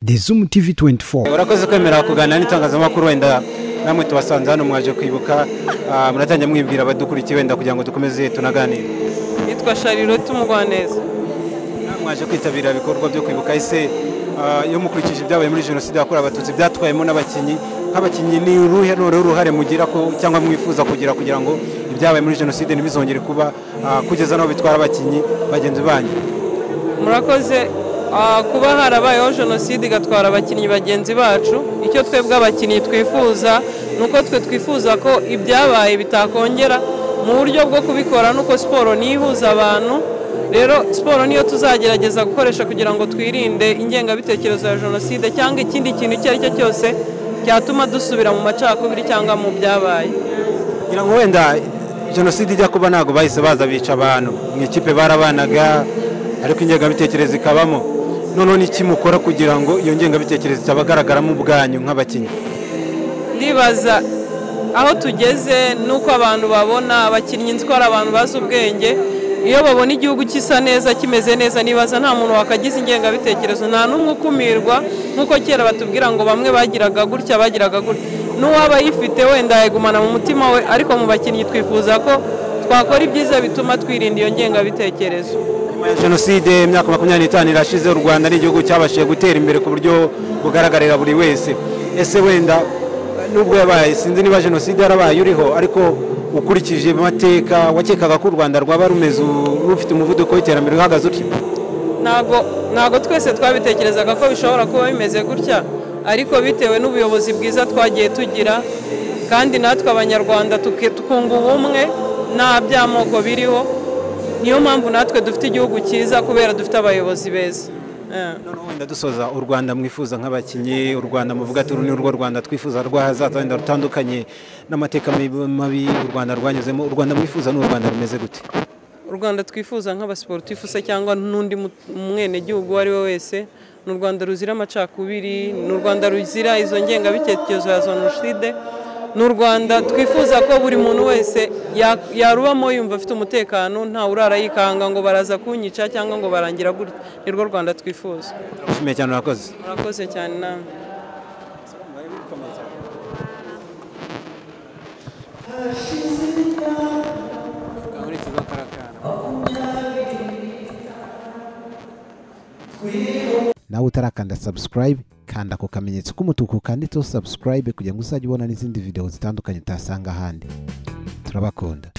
The Zoom TV 24. Urakoze kwemera kuganira n'itangazamakuru wenda namwe tubasanze hano mwaje kwibuka muratangira mwibwira abadukurikiye wenda kugira ngo dukomeze tunaganire. Yitwa Charlotte Umugwaneza. Mwaje kwitabira ibikorwa byo kwibuka ise yo mukurikije ibyabaye muri jenoside yakorewe abatutsi byatwayemo n'abakinyi nk'abakinyi ni uruhare mugira ko cyangwa mwifuza kugira ngo ibyabaye muri jenoside ntibizongere kuba kugeza naho bitwara abakinyi bagenzi banyu. Murakoze kuba harabayeho jenoside igatwara abakinyi bagenzi bacu. Icyo twebwe abakinyi twifuza nuko twifuza ko ibyabaye bitakongera mu buryo bwo kubikora nuko siporo nihuza abantu. Rero siporo niyo tuzagerageza gukoresha kugira ngo twirinde ingengabitekerezo ya jenoside cyangwa ikindi kintu icyo ari cyo cyose cyatuma dusubira mu macakubiri cyangwa mu byabaye. Ngira ngo wenda jenoside ijya kuba ntago bahise baza bica abantu mu ikipe barabanaga ariko ingengabitekerezo ikabamo. None iki mukora kugira ngo iyo ngengabitekerezo cyabagaragaramo ubwanyu nk'abakinyi? Ndibaza aho tugeze nuko abantu babona abakinyi nzikora abantu bazi ubwenge. Iyo babona igihugu kisa neza kimeze neza nibaza nta muntu wakagize ingengabitekerezo nta numwe ukumirwa nkuko kera batubwira ngo bamwe bagiraga gutya n'uwaba yifite wenda yagumana mu mutima we ariko mu bakinyi twifuza ko twakora ibyiza bituma twirinda iyo ngengabitekerezo. Jenoside imyaka 25 irashize u Rwanda ari igihugu cyabashije gutera imbere ku buryo bugaragarira buri wese. Ese wenda nubwo yabaye sinzi niba jenoside yarabaye uriho ariko ukurikije amateka wakekaga ko u Rwanda rwaba rumeze rufite umuvuduko w'iterambere uhagaze utyo? Nago twese twabitekerezaga ko bishobora kuba bimeze gutya ariko bitewe n'ubuyobozi bwiza twagiye tugira kandi natwe abanyarwanda tukunga ubumwe nta byamoko biriho. Niyo mpamvu natwe dufite igihugu cyiza kubera dufite abayobozi beza. Wenda dusoza u Rwanda mwifuza nk'abakinyi u Rwanda muvuga ati ni urwo Rwanda twifuza rwahazaza wenda rutandukanye n'amateka mabi u Rwanda rwanyuzemo. U Rwanda mwifuza ni u Rwanda rumeze gute? U Rwanda twifuza nk'abasportifu se cyangwa n'undi mwene gihugu ari we wese ni u Rwanda ruzira amacakubiri, ni u Rwanda ruzira izo ngengabitekerezo ya jenoside, ni u Rwanda twifuza ko buri muntu wese yarubamo yumva afite umutekano nta urara yikanga ngo baraza kunyica cyangwa ngo barangira gutya. Ni rwo Rwanda twifuza. Turashimiye cyane urakoze. Murakoze cyane namwe. Nawe utarakanda subscribe kanda ku kamenyetso k'umutuku kanditseho subscribe kugira ngo uzajye ubona n'izindi video zitandukanye utasanga ahandi. Turabakunda.